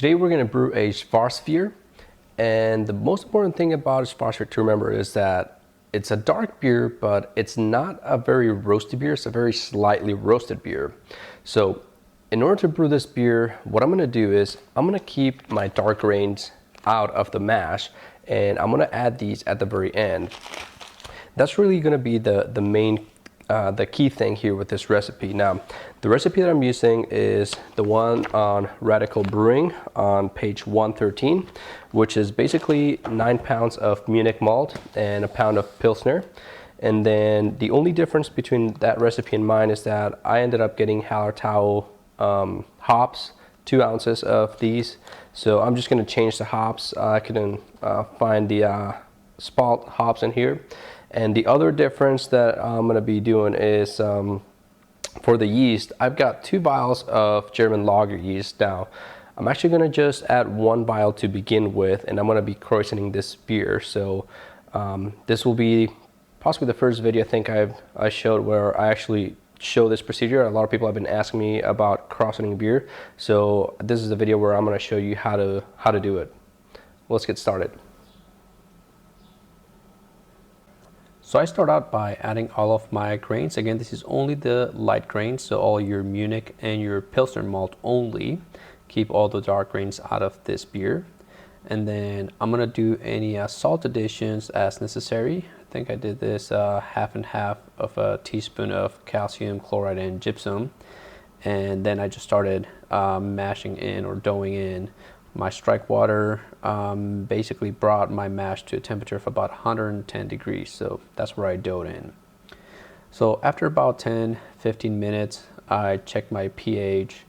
Today we're going to brew a Schwarzbier, and the most important thing about a Schwarzbier to remember is that it's a dark beer, but it's not a very roasty beer, it's a very slightly roasted beer. So in order to brew this beer, what I'm going to do is I'm going to keep my dark grains out of the mash, and I'm going to add these at the very end. That's really going to be the main the key thing here with this recipe. Now, the recipe that I'm using is the one on Radical Brewing on page 113, which is basically 9 pounds of Munich malt and a pound of Pilsner. And then the only difference between that recipe and mine is that I ended up getting Hallertau hops, 2 ounces of these. So I'm just going to change the hops. I couldn't find the spalt hops in here. And the other difference that I'm going to be doing is for the yeast, I've got 2 vials of German lager yeast. Now, I'm actually going to just add 1 vial to begin with, and I'm going to be krausening this beer. So this will be possibly the first video I think I showed where I actually show this procedure. A lot of people have been asking me about krausening beer. So this is the video where I'm going to show you how to do it. Let's get started. So I start out by adding all of my grains. Again, this is only the light grains, so all your Munich and your Pilsner malt only. Keep all the dark grains out of this beer. And then I'm gonna do any salt additions as necessary. I think I did this half and half of a teaspoon of calcium chloride and gypsum. And then I just started mashing in or doughing in my strike water. Basically brought my mash to a temperature of about 110 degrees, so that's where I doughed in. So after about 10-15 minutes, I checked my pH,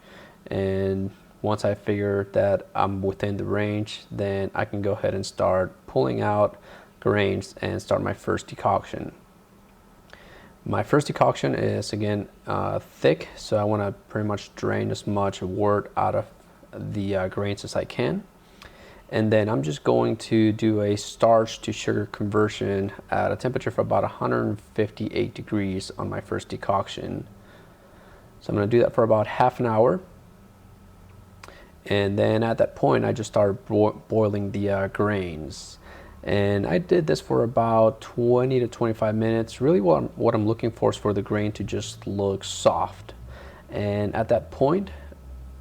and once I figure that I'm within the range, then I can go ahead and start pulling out grains and start my first decoction. My first decoction is again thick, so I want to pretty much drain as much wort out of the grains as I can. And then I'm just going to do a starch to sugar conversion at a temperature of about 158 degrees on my first decoction. So I'm going to do that for about half an hour. And then at that point, I just started boiling the grains. And I did this for about 20 to 25 minutes. Really what I'm looking for is for the grain to just look soft. And at that point,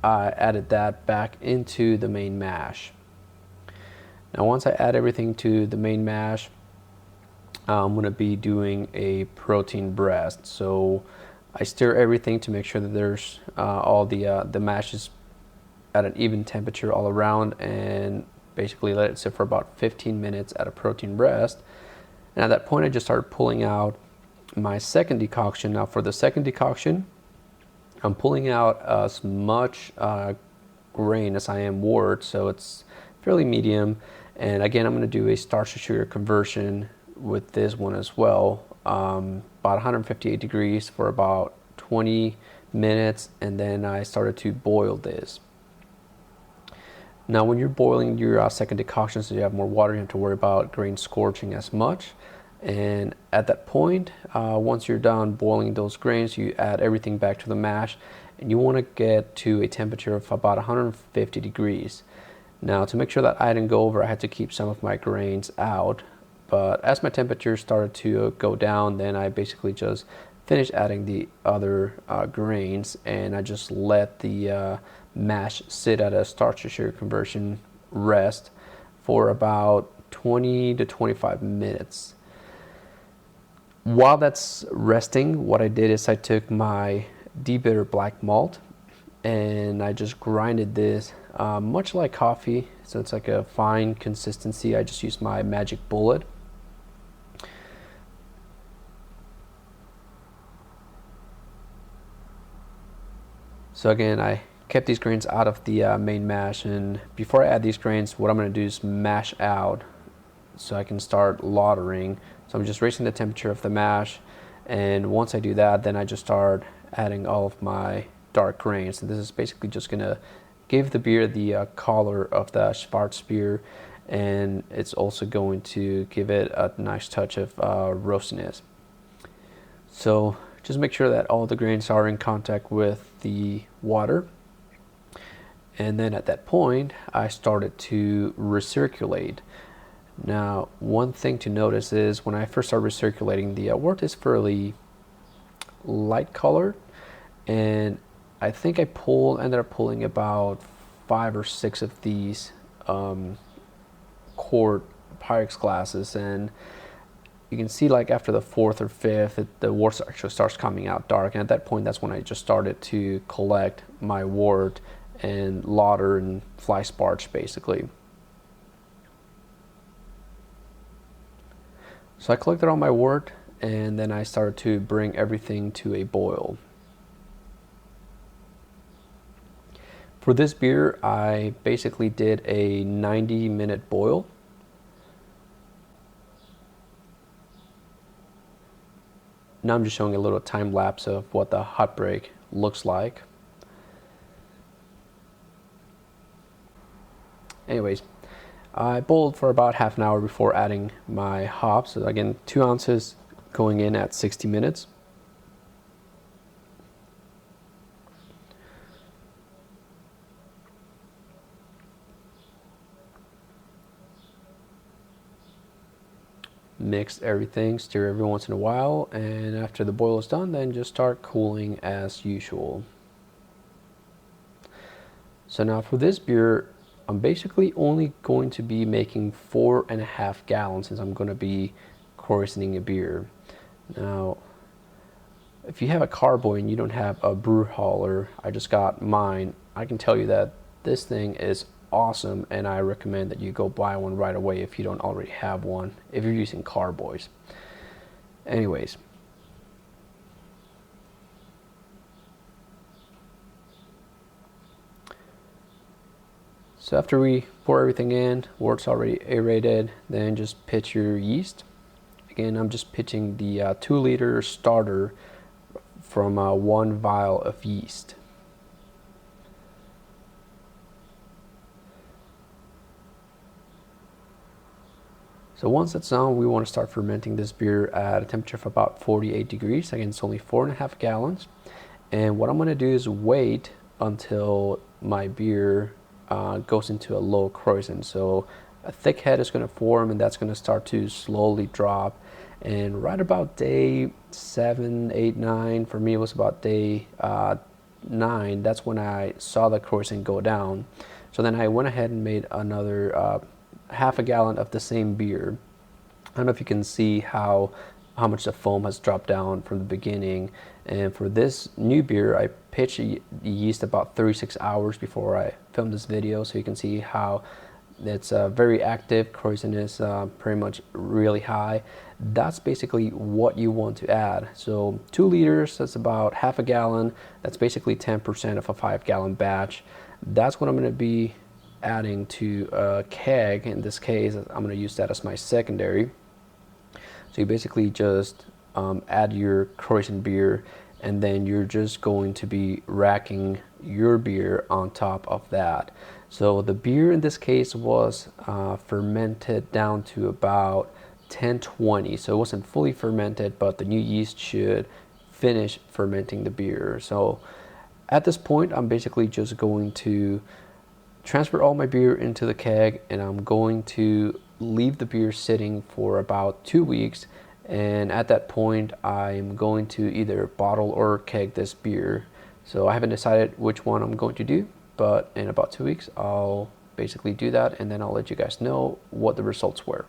I added that back into the main mash. Now once I add everything to the main mash, I'm going to be doing a protein breast. So I stir everything to make sure that there's all the mash is at an even temperature all around, and basically let it sit for about 15 minutes at a protein breast. And at that point I just started pulling out my second decoction. Now for the second decoction, I'm pulling out as much grain as I am wort, so it's fairly medium. And again, I'm going to do a starch to sugar conversion with this one as well, about 158 degrees for about 20 minutes, and then I started to boil this. Now when you're boiling your second decoction, so you have more water, you don't have to worry about grain scorching as much. And at that point, once you're done boiling those grains, you add everything back to the mash, and you want to get to a temperature of about 150 degrees. Now to make sure that I didn't go over, I had to keep some of my grains out. But as my temperature started to go down, then I basically just finished adding the other grains, and I just let the mash sit at a starch to sugar conversion rest for about 20 to 25 minutes. While that's resting, what I did is I took my de-bitter black malt and I just grinded this much like coffee, so it's like a fine consistency. I just used my magic bullet. So again, I kept these grains out of the main mash, and before I add these grains, what I'm going to do is mash out so I can start lautering. So I'm just raising the temperature of the mash, and once I do that, then I just start adding all of my dark grains. And this is basically just going to give the beer the color of the Schwarzbier, and it's also going to give it a nice touch of roastiness. So just make sure that all the grains are in contact with the water. And then at that point, I started to recirculate. Now, one thing to notice is when I first started recirculating, the wort is fairly light colored, and I think I ended up pulling about 5 or 6 of these quart Pyrex glasses, and you can see like after the 4th or 5th, the wort actually starts coming out dark, and at that point, that's when I just started to collect my wort and lauter and fly sparge basically. So I collected all my wort, and then I started to bring everything to a boil. For this beer, I basically did a 90-minute boil. Now I'm just showing a little time lapse of what the hot break looks like. Anyways, I boiled for about half an hour before adding my hops. So again, 2 ounces going in at 60 minutes. Mix everything, stir every once in a while, and after the boil is done, then just start cooling as usual. So now for this beer, I'm basically only going to be making 4.5 gallons since I'm going to be krausening a beer. Now, if you have a carboy and you don't have a brew hauler, I just got mine, I can tell you that this thing is awesome, and I recommend that you go buy one right away if you don't already have one, if you're using carboys. Anyways, so after we pour everything in, wort's already aerated, then just pitch your yeast. Again, I'm just pitching the 2-liter starter from 1 vial of yeast. So once that's done, we want to start fermenting this beer at a temperature of about 48 degrees. Again, it's only 4.5 gallons. And what I'm going to do is wait until my beer goes into a low krausen. So a thick head is going to form, and that's going to start to slowly drop. And right about day 7, 8, 9, for me it was about day 9, that's when I saw the krausen go down. So then I went ahead and made another half a gallon of the same beer. I don't know if you can see how much the foam has dropped down from the beginning. And for this new beer, I pitched the yeast about 36 hours before I filmed this video, so you can see how it's very active. Krausen is pretty much really high. That's basically what you want to add. So 2 liters, that's about half a gallon. That's basically 10% of a 5-gallon batch. That's what I'm going to be adding to a keg. In this case, I'm going to use that as my secondary. So you basically just add your krausen beer, and then you're just going to be racking your beer on top of that. So the beer in this case was fermented down to about 1020. So it wasn't fully fermented, but the new yeast should finish fermenting the beer. So at this point, I'm basically just going to transfer all my beer into the keg, and I'm going to leave the beer sitting for about 2 weeks. And at that point, I'm going to either bottle or keg this beer. So I haven't decided which one I'm going to do, but in about 2 weeks, I'll basically do that, and then I'll let you guys know what the results were.